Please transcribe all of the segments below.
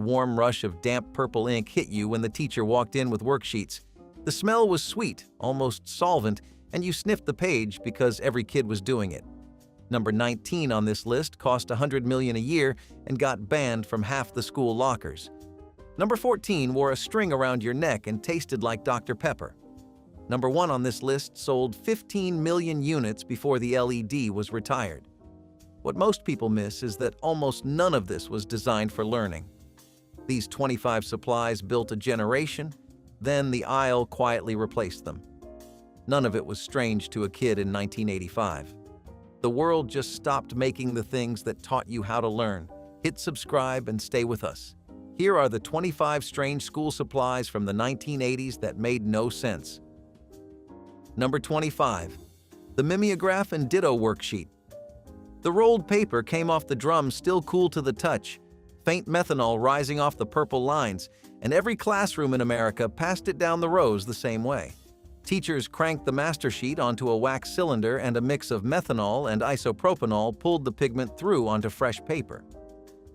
warm rush of damp purple ink hit you when the teacher walked in with worksheets. The smell was sweet, almost solvent, and you sniffed the page because every kid was doing it. Number 19 on this list cost $100 million a year and got banned from half the school lockers. Number 14 wore a string around your neck and tasted like Dr. Pepper. Number 1 on this list sold 15 million units before the LED was retired. What most people miss is that almost none of this was designed for learning. These 25 supplies built a generation, then the aisle quietly replaced them. None of it was strange to a kid in 1985. The world just stopped making the things that taught you how to learn. Hit subscribe and stay with us. Here are the 25 strange school supplies from the 1980s that made no sense. Number 25. The Mimeograph and Ditto worksheet. The rolled paper came off the drum still cool to the touch, faint methanol rising off the purple lines, and every classroom in America passed it down the rows the same way. Teachers cranked the master sheet onto a wax cylinder, and a mix of methanol and isopropanol pulled the pigment through onto fresh paper.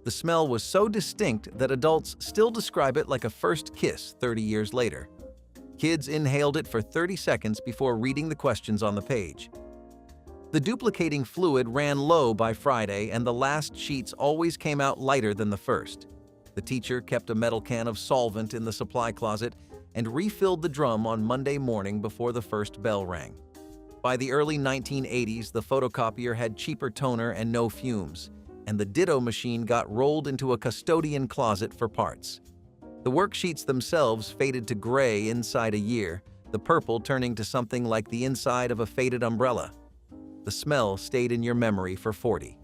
The smell was so distinct that adults still describe it like a first kiss 30 years later. Kids inhaled it for 30 seconds before reading the questions on the page. The duplicating fluid ran low by Friday, and the last sheets always came out lighter than the first. The teacher kept a metal can of solvent in the supply closet and refilled the drum on Monday morning before the first bell rang. By the early 1980s, the photocopier had cheaper toner and no fumes, and the Ditto machine got rolled into a custodian closet for parts. The worksheets themselves faded to gray inside a year, the purple turning to something like the inside of a faded umbrella. The smell stayed in your memory for 40.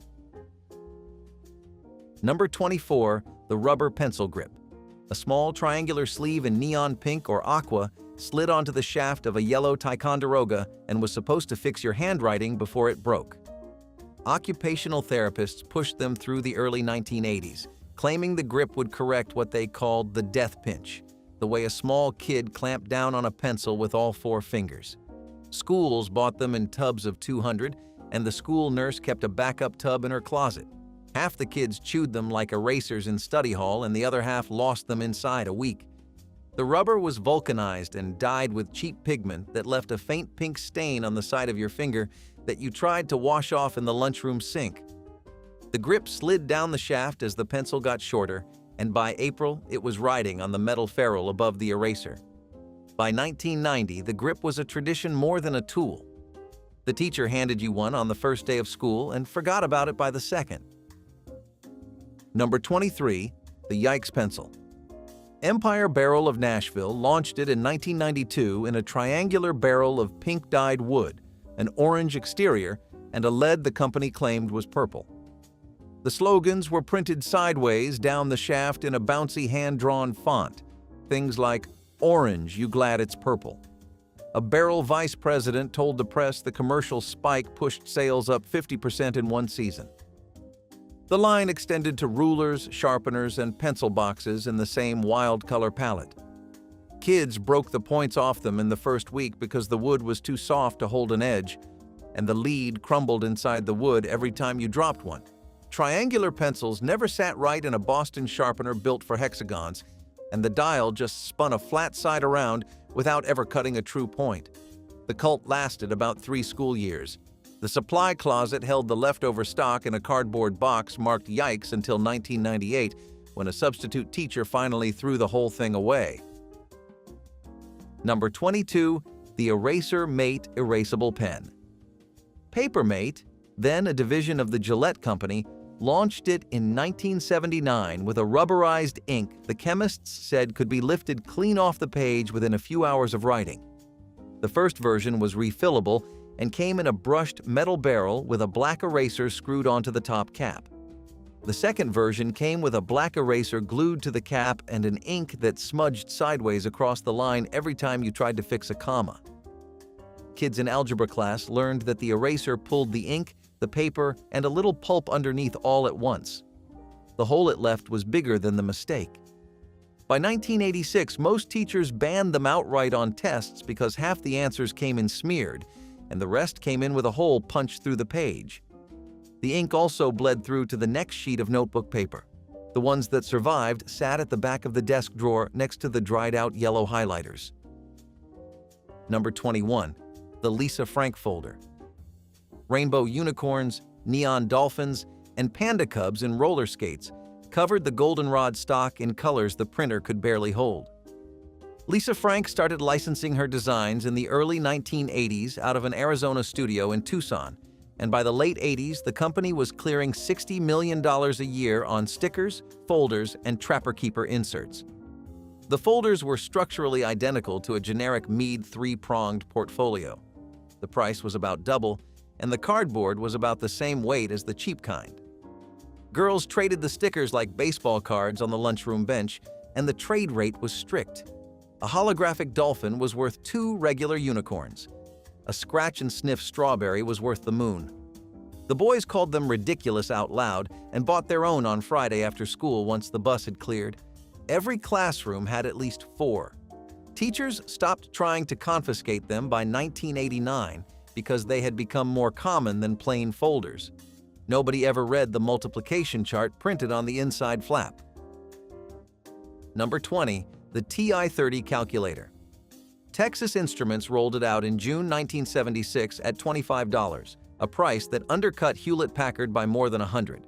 Number 24, the rubber pencil grip. A small triangular sleeve in neon pink or aqua slid onto the shaft of a yellow Ticonderoga and was supposed to fix your handwriting before it broke. Occupational therapists pushed them through the early 1980s, claiming the grip would correct what they called the death pinch, the way a small kid clamped down on a pencil with all 4 fingers. Schools bought them in tubs of 200, and the school nurse kept a backup tub in her closet. Half the kids chewed them like erasers in study hall, and the other half lost them inside a week. The rubber was vulcanized and dyed with cheap pigment that left a faint pink stain on the side of your finger that you tried to wash off in the lunchroom sink. The grip slid down the shaft as the pencil got shorter, and by April, it was riding on the metal ferrule above the eraser. By 1990, the grip was a tradition more than a tool. The teacher handed you one on the first day of school and forgot about it by the second. Number 23, the Yikes pencil. Empire Barrel of Nashville launched it in 1992 in a triangular barrel of pink-dyed wood, an orange exterior, and a lead the company claimed was purple. The slogans were printed sideways down the shaft in a bouncy hand-drawn font, things like, "Orange, you glad it's purple." A barrel vice president told the press the commercial spike pushed sales up 50% in one season. The line extended to rulers, sharpeners, and pencil boxes in the same wild color palette. Kids broke the points off them in the first week because the wood was too soft to hold an edge, and the lead crumbled inside the wood every time you dropped one. Triangular pencils never sat right in a Boston sharpener built for hexagons, and the dial just spun a flat side around without ever cutting a true point. The cult lasted about 3 school years. The supply closet held the leftover stock in a cardboard box marked Yikes until 1998, when a substitute teacher finally threw the whole thing away. Number 22, the Eraser Mate Erasable Pen. Paper Mate, then a division of the Gillette Company, launched it in 1979 with a rubberized ink the chemists said could be lifted clean off the page within a few hours of writing. The first version was refillable and came in a brushed metal barrel with a black eraser screwed onto the top cap. The second version came with a black eraser glued to the cap and an ink that smudged sideways across the line every time you tried to fix a comma. Kids in algebra class learned that the eraser pulled the ink, the paper, and a little pulp underneath all at once. The hole it left was bigger than the mistake. By 1986, most teachers banned them outright on tests because half the answers came in smeared, and the rest came in with a hole punched through the page. The ink also bled through to the next sheet of notebook paper. The ones that survived sat at the back of the desk drawer next to the dried-out yellow highlighters. Number 21. The Lisa Frank folder. Rainbow unicorns, neon dolphins, and panda cubs in roller skates covered the goldenrod stock in colors the printer could barely hold. Lisa Frank started licensing her designs in the early 1980s out of an Arizona studio in Tucson, and by the late 80s, the company was clearing $60 million a year on stickers, folders, and Trapper Keeper inserts. The folders were structurally identical to a generic Mead three-pronged portfolio. The price was about double, and the cardboard was about the same weight as the cheap kind. Girls traded the stickers like baseball cards on the lunchroom bench, and the trade rate was strict. A holographic dolphin was worth 2 regular unicorns. A scratch-and-sniff strawberry was worth the moon. The boys called them ridiculous out loud and bought their own on Friday after school once the bus had cleared. Every classroom had at least 4. Teachers stopped trying to confiscate them by 1989 because they had become more common than plain folders. Nobody ever read the multiplication chart printed on the inside flap. Number 20. The TI-30 calculator. Texas Instruments rolled it out in June 1976 at $25, a price that undercut Hewlett-Packard by more than 100.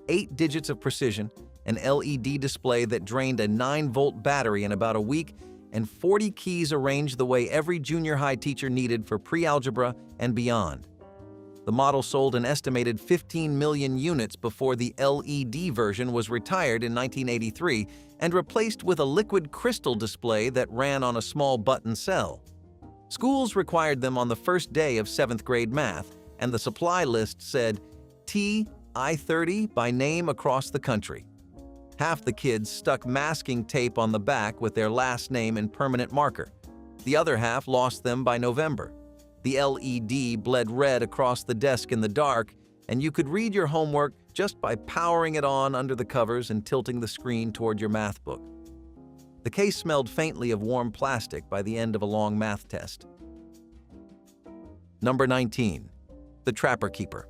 8 digits of precision, an LED display that drained a 9-volt battery in about a week, and 40 keys arranged the way every junior high teacher needed for pre-algebra and beyond. The model sold an estimated 15 million units before the LED version was retired in 1983 and replaced with a liquid crystal display that ran on a small button cell. Schools required them on the first day of 7th grade math, and the supply list said TI-30 by name across the country. Half the kids stuck masking tape on the back with their last name in permanent marker. The other half lost them by November. The LED bled red across the desk in the dark, and you could read your homework just by powering it on under the covers and tilting the screen toward your math book. The case smelled faintly of warm plastic by the end of a long math test. Number 19. The Trapper Keeper.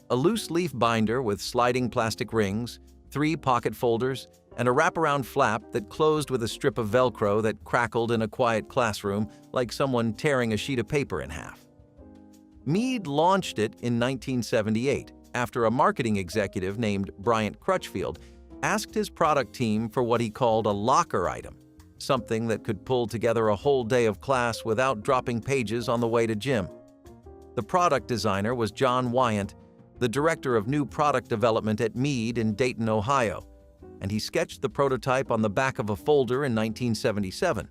A loose-leaf binder with sliding plastic rings, 3 pocket folders, and a wraparound flap that closed with a strip of Velcro that crackled in a quiet classroom like someone tearing a sheet of paper in half. Mead launched it in 1978 after a marketing executive named Bryant Crutchfield asked his product team for what he called a locker item, something that could pull together a whole day of class without dropping pages on the way to gym. The product designer was John Wyant, the director of new product development at Mead in Dayton, Ohio, and he sketched the prototype on the back of a folder in 1977.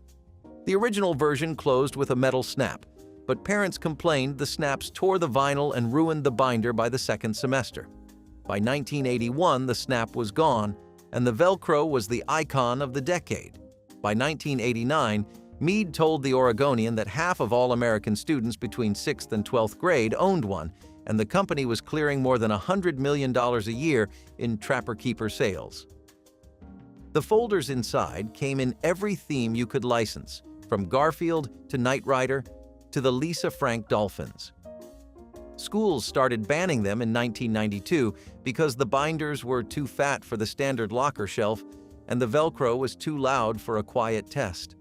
The original version closed with a metal snap, but parents complained the snaps tore the vinyl and ruined the binder by the second semester. By 1981, the snap was gone, and the Velcro was the icon of the decade. By 1989, Mead told the Oregonian that half of all American students between 6th and 12th grade owned one, and the company was clearing more than $100 million a year in Trapper Keeper sales. The folders inside came in every theme you could license, from Garfield to Knight Rider to the Lisa Frank dolphins. Schools started banning them in 1992 because the binders were too fat for the standard locker shelf and the Velcro was too loud for a quiet test.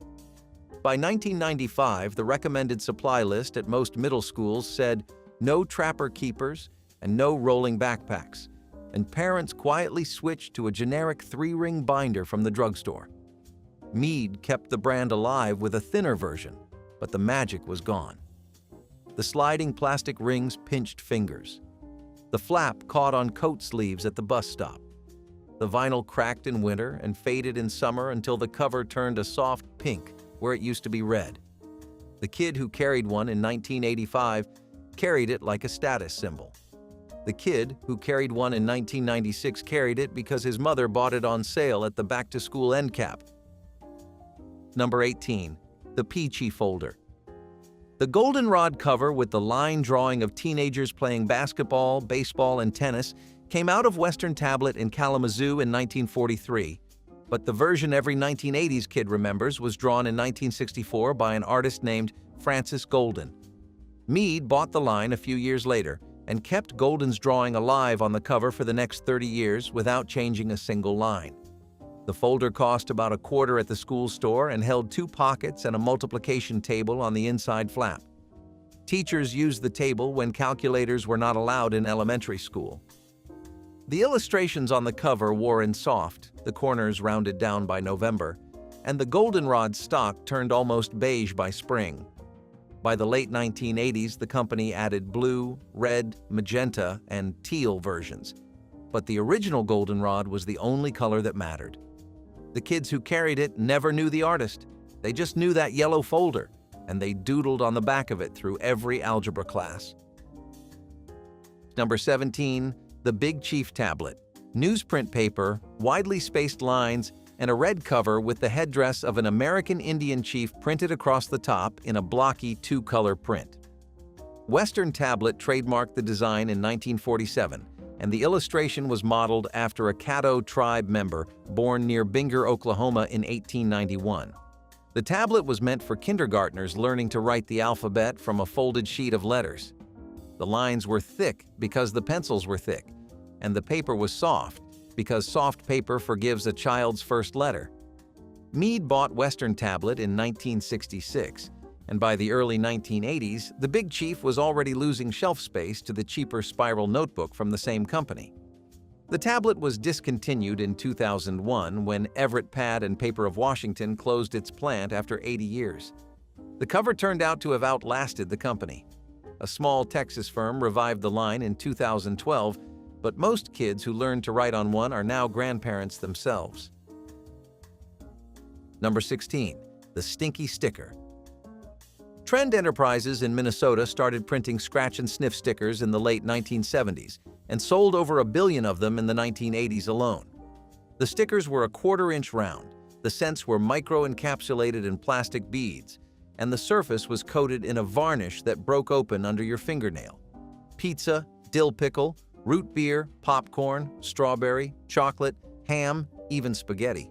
By 1995, the recommended supply list at most middle schools said no Trapper Keepers and no rolling backpacks, and parents quietly switched to a generic 3-ring binder from the drugstore. Mead kept the brand alive with a thinner version, but the magic was gone. The sliding plastic rings pinched fingers. The flap caught on coat sleeves at the bus stop. The vinyl cracked in winter and faded in summer until the cover turned a soft pink where it used to be red. The kid who carried one in 1985 carried it like a status symbol. The kid who carried one in 1996 carried it because his mother bought it on sale at the back-to-school end cap. Number 18. The Peachy folder. The goldenrod cover with the line drawing of teenagers playing basketball, baseball, and tennis came out of Western Tablet in Kalamazoo in 1943, but the version every 1980s kid remembers was drawn in 1964 by an artist named Francis Golden. Mead bought the line a few years later, and kept Golden's drawing alive on the cover for the next 30 years without changing a single line. The folder cost about a quarter at the school store and held 2 pockets and a multiplication table on the inside flap. Teachers used the table when calculators were not allowed in elementary school. The illustrations on the cover wore in soft, the corners rounded down by November, and the goldenrod stock turned almost beige by spring. By the late 1980s, the company added blue, red, magenta, and teal versions, but the original goldenrod was the only color that mattered. The kids who carried it never knew the artist. They just knew that yellow folder, and they doodled on the back of it through every algebra class. Number 17, the Big Chief tablet. Newsprint paper, widely spaced lines, and a red cover with the headdress of an American Indian chief printed across the top in a blocky 2-color print. Western Tablet trademarked the design in 1947, and the illustration was modeled after a Caddo tribe member born near Binger, Oklahoma in 1891. The tablet was meant for kindergartners learning to write the alphabet from a folded sheet of letters. The lines were thick because the pencils were thick, and the paper was soft because soft paper forgives a child's first letter. Meade bought Western Tablet in 1966, and by the early 1980s, the Big Chief was already losing shelf space to the cheaper Spiral notebook from the same company. The tablet was discontinued in 2001 when Everett Pad and Paper of Washington closed its plant after 80 years. The cover turned out to have outlasted the company. A small Texas firm revived the line in 2012, but most kids who learned to write on one are now grandparents themselves. Number 16, the Stinky Sticker. Trend Enterprises in Minnesota started printing scratch and sniff stickers in the late 1970s and sold over 1 billion of them in the 1980s alone. The stickers were a 1/4 inch round, the scents were micro-encapsulated in plastic beads, and the surface was coated in a varnish that broke open under your fingernail. Pizza, dill pickle, root beer, popcorn, strawberry, chocolate, ham, even spaghetti.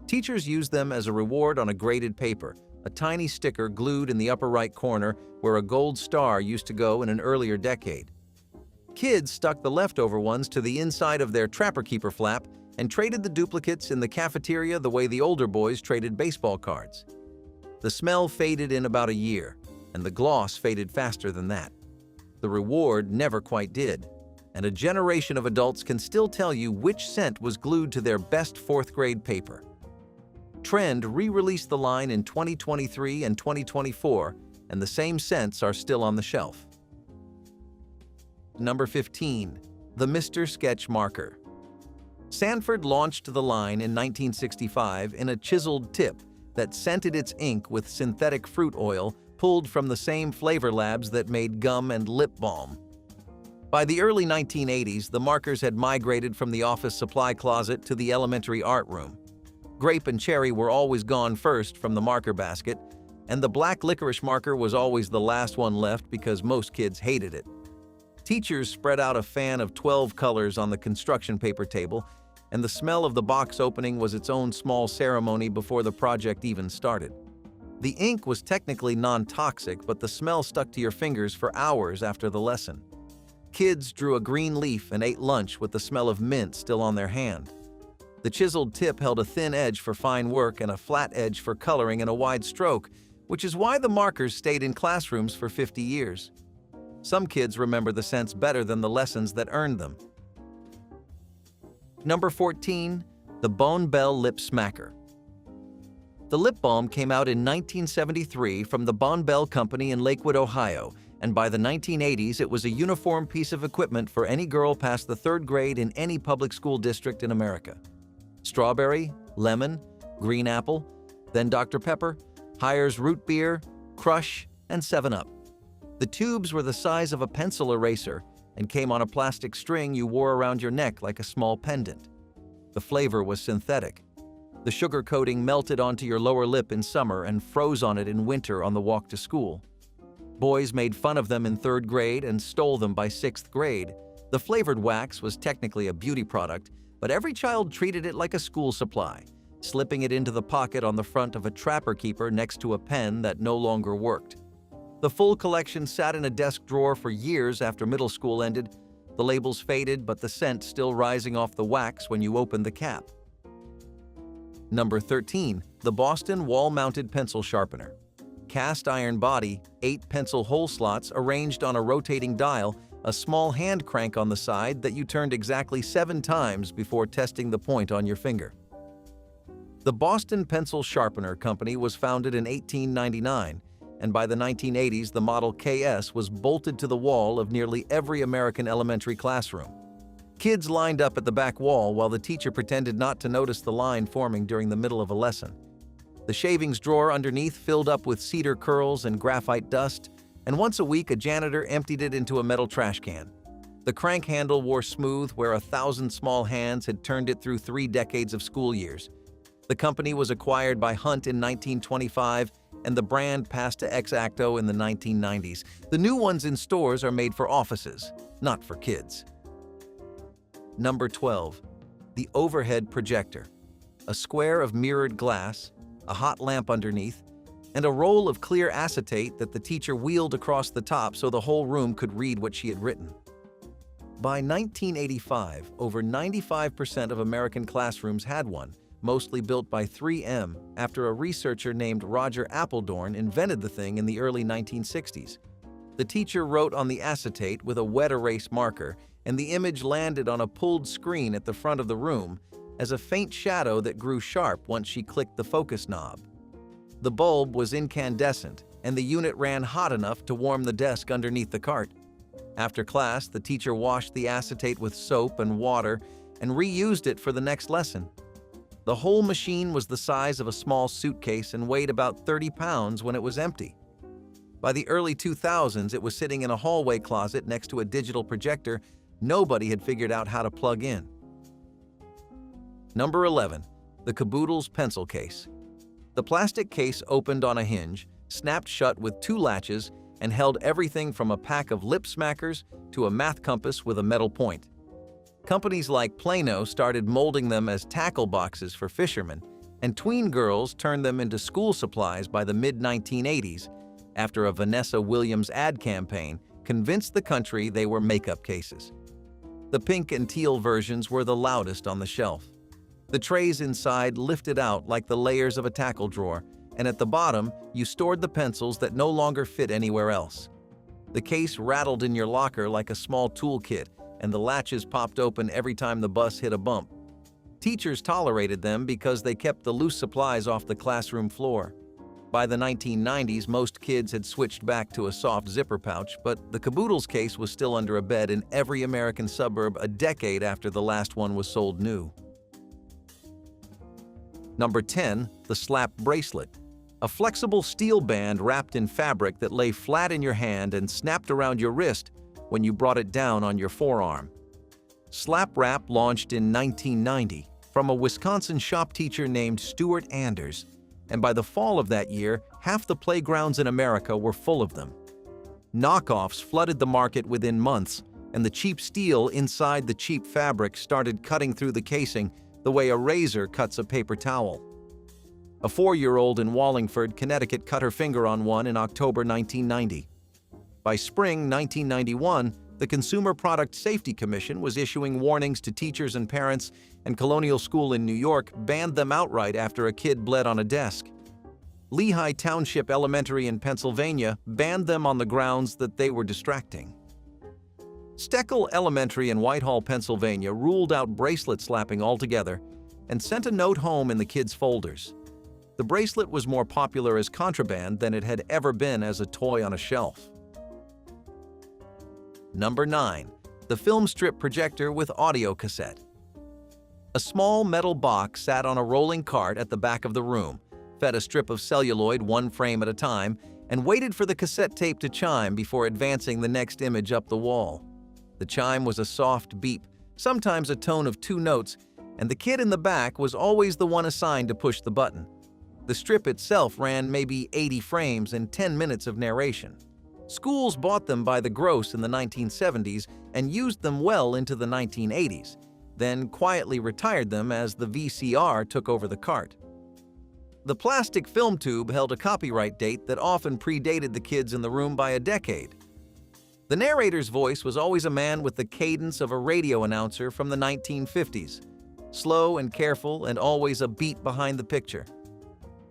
Teachers used them as a reward on a graded paper, a tiny sticker glued in the upper right corner where a gold star used to go in an earlier decade. Kids stuck the leftover ones to the inside of their Trapper Keeper flap and traded the duplicates in the cafeteria the way the older boys traded baseball cards. The smell faded in about a year, and the gloss faded faster than that. The reward never quite did, and a generation of adults can still tell you which scent was glued to their best 4th grade paper. Trend re-released the line in 2023 and 2024, and the same scents are still on the shelf. Number 15, the Mr. Sketch Marker. Sanford launched the line in 1965 in a chiseled tip that scented its ink with synthetic fruit oil pulled from the same flavor labs that made gum and lip balm. By the early 1980s, the markers had migrated from the office supply closet to the elementary art room. Grape and cherry were always gone first from the marker basket, and the black licorice marker was always the last one left because most kids hated it. Teachers spread out a fan of 12 colors on the construction paper table, and the smell of the box opening was its own small ceremony before the project even started. The ink was technically non-toxic, but the smell stuck to your fingers for hours after the lesson. Kids drew a green leaf and ate lunch with the smell of mint still on their hand. The chiseled tip held a thin edge for fine work and a flat edge for coloring and a wide stroke, which is why the markers stayed in classrooms for 50 years. Some kids remember the scents better than the lessons that earned them. Number 14, the Bone Bell Lip Smacker. The lip balm came out in 1973 from the Bone Bell Company in Lakewood, Ohio, and by the 1980s it was a uniform piece of equipment for any girl past the 3rd grade in any public school district in America. Strawberry, lemon, green apple, then Dr. Pepper, Hires root beer, Crush, and 7-Up. The tubes were the size of a pencil eraser and came on a plastic string you wore around your neck like a small pendant. The flavor was synthetic. The sugar coating melted onto your lower lip in summer and froze on it in winter on the walk to school. Boys made fun of them in 3rd grade and stole them by 6th grade. The flavored wax was technically a beauty product, but every child treated it like a school supply, slipping it into the pocket on the front of a Trapper Keeper next to a pen that no longer worked. The full collection sat in a desk drawer for years after middle school ended. The labels faded, but the scent still rising off the wax when you opened the cap. Number 13. The Boston Wall-Mounted Pencil Sharpener. Cast iron body, 8 pencil hole slots arranged on a rotating dial, a small hand crank on the side that you turned exactly 7 times before testing the point on your finger. The Boston Pencil Sharpener Company was founded in 1899, and by the 1980s the Model KS was bolted to the wall of nearly every American elementary classroom. Kids lined up at the back wall while the teacher pretended not to notice the line forming during the middle of a lesson. The shavings drawer underneath filled up with cedar curls and graphite dust, and once a week a janitor emptied it into a metal trash can. The crank handle wore smooth where 1,000 small hands had turned it through 3 decades of school years. The company was acquired by Hunt in 1925, and the brand passed to X-Acto in the 1990s. The new ones in stores are made for offices, not for kids. Number 12. The overhead projector. A square of mirrored glass, a hot lamp underneath, and a roll of clear acetate that the teacher wheeled across the top so the whole room could read what she had written. By 1985, over 95% of American classrooms had one, mostly built by 3M after a researcher named Roger Appledorn invented the thing in the early 1960s. The teacher wrote on the acetate with a wet erase marker, and the image landed on a pulled screen at the front of the room as a faint shadow that grew sharp once she clicked the focus knob. The bulb was incandescent, and the unit ran hot enough to warm the desk underneath the cart. After class, the teacher washed the acetate with soap and water and reused it for the next lesson. The whole machine was the size of a small suitcase and weighed about 30 pounds when it was empty. By the early 2000s, it was sitting in a hallway closet next to a digital projector nobody had figured out how to plug in. Number 11. The Caboodle's Pencil Case. The plastic case opened on a hinge, snapped shut with 2 latches, and held everything from a pack of lip smackers to a math compass with a metal point. Companies like Plano started molding them as tackle boxes for fishermen, and tween girls turned them into school supplies by the mid-1980s after a Vanessa Williams ad campaign convinced the country they were makeup cases. The pink and teal versions were the loudest on the shelf. The trays inside lifted out like the layers of a tackle drawer, and at the bottom, you stored the pencils that no longer fit anywhere else. The case rattled in your locker like a small toolkit, and the latches popped open every time the bus hit a bump. Teachers tolerated them because they kept the loose supplies off the classroom floor. By the 1990s, most kids had switched back to a soft zipper pouch, but the Caboodle's case was still under a bed in every American suburb a decade after the last one was sold new. Number 10. The Slap Bracelet. A flexible steel band wrapped in fabric that lay flat in your hand and snapped around your wrist when you brought it down on your forearm. Slap Wrap launched in 1990 from a Wisconsin shop teacher named Stuart Anders, and by the fall of that year, half the playgrounds in America were full of them. Knockoffs flooded the market within months, and the cheap steel inside the cheap fabric started cutting through the casing the way a razor cuts a paper towel. A 4-year-old in Wallingford, Connecticut cut her finger on one in October 1990. By spring 1991, the Consumer Product Safety Commission was issuing warnings to teachers and parents, and Colonial School in New York banned them outright after a kid bled on a desk. Lehigh Township Elementary in Pennsylvania banned them on the grounds that they were distracting. Steckel Elementary in Whitehall, Pennsylvania ruled out bracelet slapping altogether and sent a note home in the kids' folders. The bracelet was more popular as contraband than it had ever been as a toy on a shelf. Number 9. The Film Strip Projector with Audio Cassette. A small metal box sat on a rolling cart at the back of the room, fed a strip of celluloid 1 frame at a time, and waited for the cassette tape to chime before advancing the next image up the wall. The chime was a soft beep, sometimes a tone of 2 notes, and the kid in the back was always the one assigned to push the button. The strip itself ran maybe 80 frames and 10 minutes of narration. Schools bought them by the gross in the 1970s and used them well into the 1980s, then quietly retired them as the VCR took over the cart. The plastic film tube held a copyright date that often predated the kids in the room by a decade. The narrator's voice was always a man with the cadence of a radio announcer from the 1950s, slow and careful and always a beat behind the picture.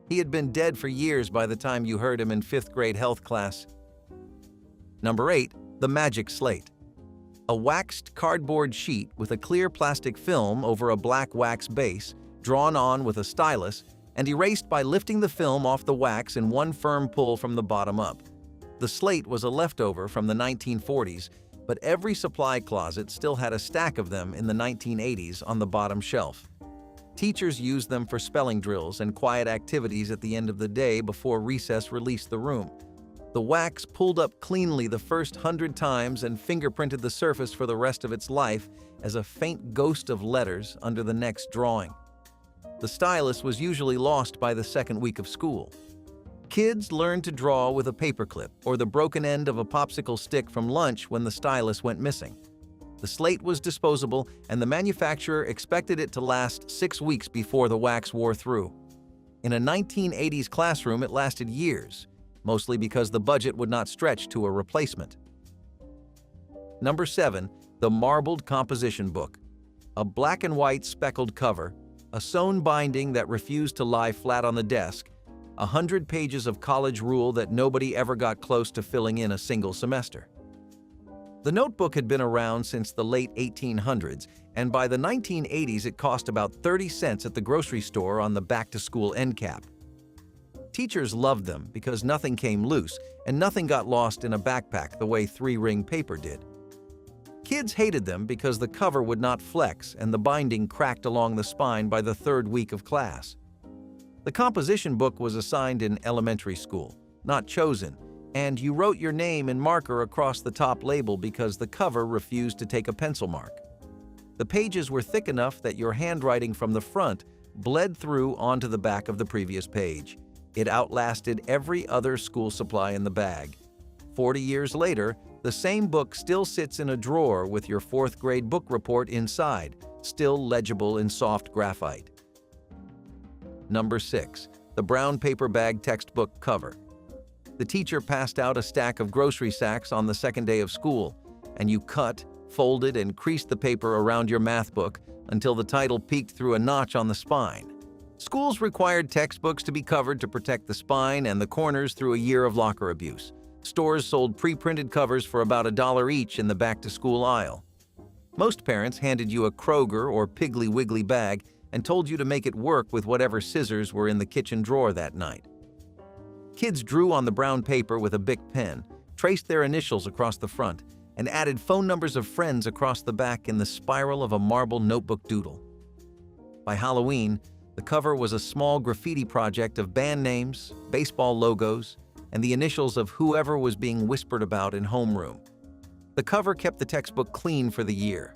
He had been dead for years by the time you heard him in 5th grade health class. Number 8. The Magic Slate. A waxed cardboard sheet with a clear plastic film over a black wax base, drawn on with a stylus, and erased by lifting the film off the wax in one firm pull from the bottom up. The slate was a leftover from the 1940s, but every supply closet still had a stack of them in the 1980s on the bottom shelf. Teachers used them for spelling drills and quiet activities at the end of the day before recess released the room. The wax pulled up cleanly the first 100 times and fingerprinted the surface for the rest of its life as a faint ghost of letters under the next drawing. The stylus was usually lost by the second week of school. Kids learned to draw with a paperclip or the broken end of a popsicle stick from lunch when the stylus went missing. The slate was disposable, and the manufacturer expected it to last 6 weeks before the wax wore through. In a 1980s classroom, it lasted years, mostly because the budget would not stretch to a replacement. Number 7. The Marbled Composition Book. A black and white speckled cover, a sewn binding that refused to lie flat on the desk, 100 pages of college rule that nobody ever got close to filling in a single semester. The notebook had been around since the late 1800s, and by the 1980s it cost about 30 cents at the grocery store on the back-to-school end cap. Teachers loved them because nothing came loose and nothing got lost in a backpack the way 3-ring paper did. Kids hated them because the cover would not flex and the binding cracked along the spine by the 3rd week of class. The composition book was assigned in elementary school, not chosen, and you wrote your name in marker across the top label because the cover refused to take a pencil mark. The pages were thick enough that your handwriting from the front bled through onto the back of the previous page. It outlasted every other school supply in the bag. 40 years later, the same book still sits in a drawer with your 4th grade book report inside, still legible in soft graphite. Number 6. The Brown Paper Bag Textbook Cover. The teacher passed out a stack of grocery sacks on the second day of school, and you cut, folded, and creased the paper around your math book until the title peeked through a notch on the spine. Schools required textbooks to be covered to protect the spine and the corners through a year of locker abuse. Stores sold pre-printed covers for about $1 each in the back-to-school aisle. Most parents handed you a Kroger or Piggly Wiggly bag and told you to make it work with whatever scissors were in the kitchen drawer that night. Kids drew on the brown paper with a Bic pen, traced their initials across the front, and added phone numbers of friends across the back in the spiral of a marble notebook doodle. By Halloween, the cover was a small graffiti project of band names, baseball logos, and the initials of whoever was being whispered about in homeroom. The cover kept the textbook clean for the year.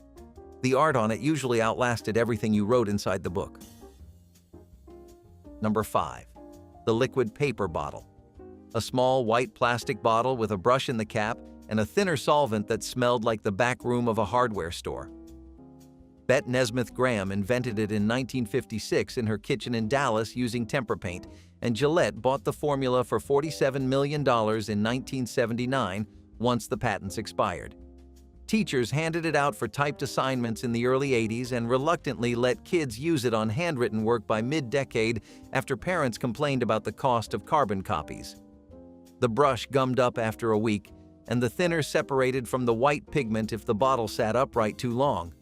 The art on it usually outlasted everything you wrote inside the book. Number 5. The Liquid Paper Bottle. A small white plastic bottle with a brush in the cap and a thinner solvent that smelled like the back room of a hardware store. Bette Nesmith Graham invented it in 1956 in her kitchen in Dallas using tempera paint, and Gillette bought the formula for $47 million in 1979 once the patents expired. Teachers handed it out for typed assignments in the early 80s and reluctantly let kids use it on handwritten work by mid-decade after parents complained about the cost of carbon copies. The brush gummed up after a week, and the thinner separated from the white pigment if the bottle sat upright too long.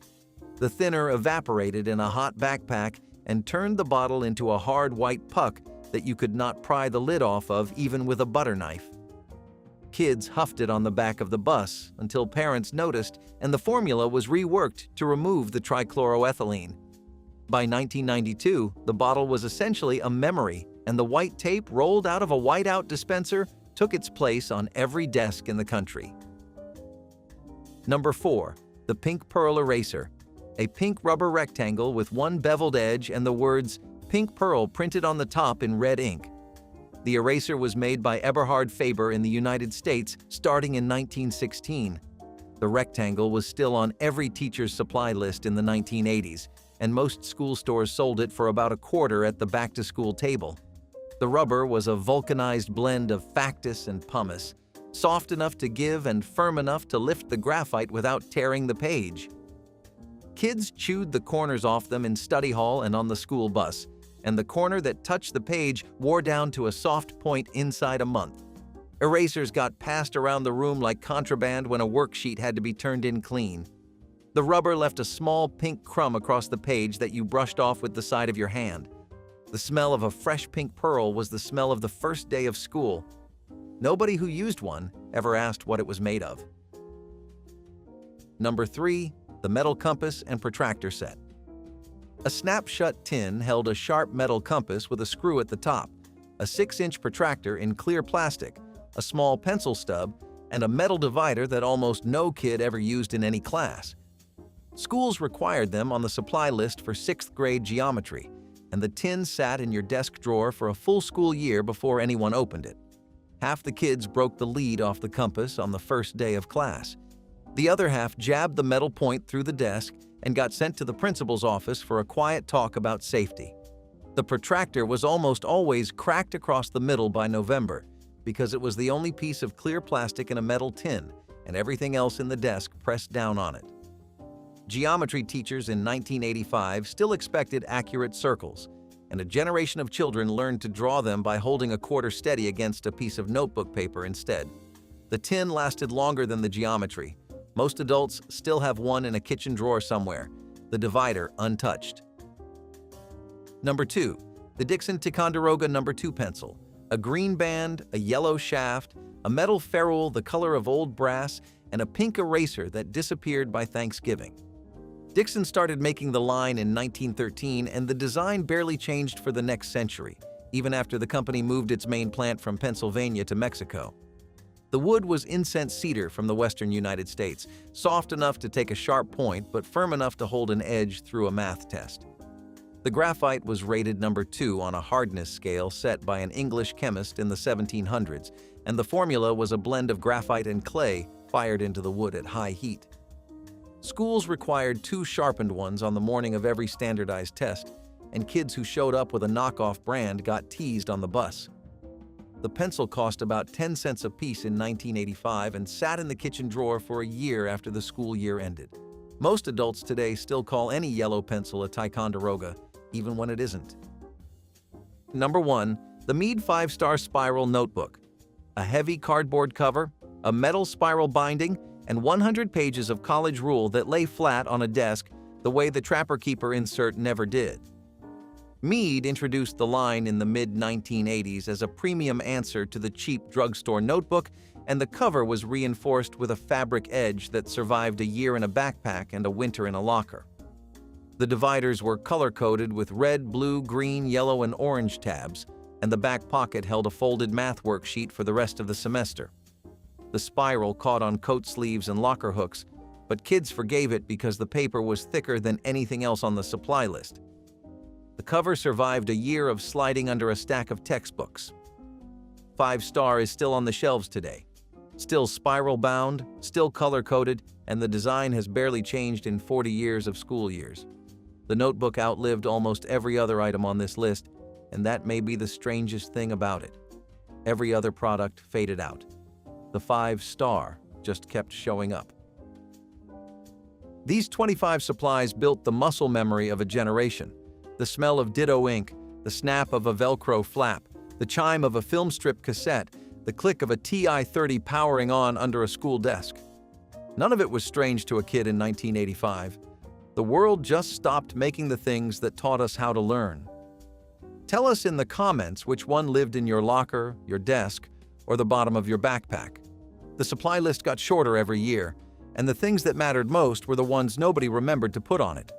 The thinner evaporated in a hot backpack and turned the bottle into a hard white puck that you could not pry the lid off of even with a butter knife. Kids huffed it on the back of the bus until parents noticed, and the formula was reworked to remove the trichloroethylene. By 1992, the bottle was essentially a memory, and the white tape rolled out of a whiteout dispenser took its place on every desk in the country. Number 4. The Pink Pearl Eraser. A pink rubber rectangle with one beveled edge and the words Pink Pearl printed on the top in red ink. The eraser was made by Eberhard Faber in the United States starting in 1916. The rectangle was still on every teacher's supply list in the 1980s, and most school stores sold it for about $0.25 at the back-to-school table. The rubber was a vulcanized blend of factus and pumice, soft enough to give and firm enough to lift the graphite without tearing the page. Kids chewed the corners off them in study hall and on the school bus, and the corner that touched the page wore down to a soft point inside a month. Erasers got passed around the room like contraband when a worksheet had to be turned in clean. The rubber left a small pink crumb across the page that you brushed off with the side of your hand. The smell of a fresh pink pearl was the smell of the first day of school. Nobody who used one ever asked what it was made of. Number 3. The metal compass and protractor set. A snap-shut tin held a sharp metal compass with a screw at the top, a 6-inch protractor in clear plastic, a small pencil stub, and a metal divider that almost no kid ever used in any class. Schools required them on the supply list for 6th grade geometry, and the tin sat in your desk drawer for a full school year before anyone opened it. Half the kids broke the lead off the compass on the first day of class. The other half jabbed the metal point through the desk and got sent to the principal's office for a quiet talk about safety. The protractor was almost always cracked across the middle by November because it was the only piece of clear plastic in a metal tin, and everything else in the desk pressed down on it. Geometry teachers in 1985 still expected accurate circles, and a generation of children learned to draw them by holding a quarter steady against a piece of notebook paper instead. The tin lasted longer than the geometry. Most adults still have one in a kitchen drawer somewhere, the divider untouched. Number 2. The Dixon Ticonderoga No. 2 pencil. A green band, a yellow shaft, a metal ferrule the color of old brass, and a pink eraser that disappeared by Thanksgiving. Dixon started making the line in 1913, and the design barely changed for the next century, even after the company moved its main plant from Pennsylvania to Mexico. The wood was incense cedar from the western United States, soft enough to take a sharp point but firm enough to hold an edge through a math test. The graphite was rated number 2 on a hardness scale set by an English chemist in the 1700s, and the formula was a blend of graphite and clay fired into the wood at high heat. Schools required 2 sharpened ones on the morning of every standardized test, and kids who showed up with a knockoff brand got teased on the bus. The pencil cost about 10 cents a piece in 1985 and sat in the kitchen drawer for a year after the school year ended. Most adults today still call any yellow pencil a Ticonderoga, even when it isn't. Number 1. The Mead 5-Star Spiral Notebook. A heavy cardboard cover, a metal spiral binding, and 100 pages of college rule that lay flat on a desk the way the Trapper Keeper insert never did. Mead introduced the line in the mid-1980s as a premium answer to the cheap drugstore notebook, and the cover was reinforced with a fabric edge that survived a year in a backpack and a winter in a locker. The dividers were color-coded with red, blue, green, yellow, and orange tabs, and the back pocket held a folded math worksheet for the rest of the semester. The spiral caught on coat sleeves and locker hooks, but kids forgave it because the paper was thicker than anything else on the supply list. The cover survived a year of sliding under a stack of textbooks. 5-Star is still on the shelves today. Still spiral-bound, still color-coded, and the design has barely changed in 40 years of school years. The notebook outlived almost every other item on this list, and that may be the strangest thing about it. Every other product faded out. The 5-Star just kept showing up. These 25 supplies built the muscle memory of a generation. The smell of ditto ink, the snap of a Velcro flap, the chime of a film strip cassette, the click of a TI-30 powering on under a school desk. None of it was strange to a kid in 1985. The world just stopped making the things that taught us how to learn. Tell us in the comments which one lived in your locker, your desk, or the bottom of your backpack. The supply list got shorter every year, and the things that mattered most were the ones nobody remembered to put on it.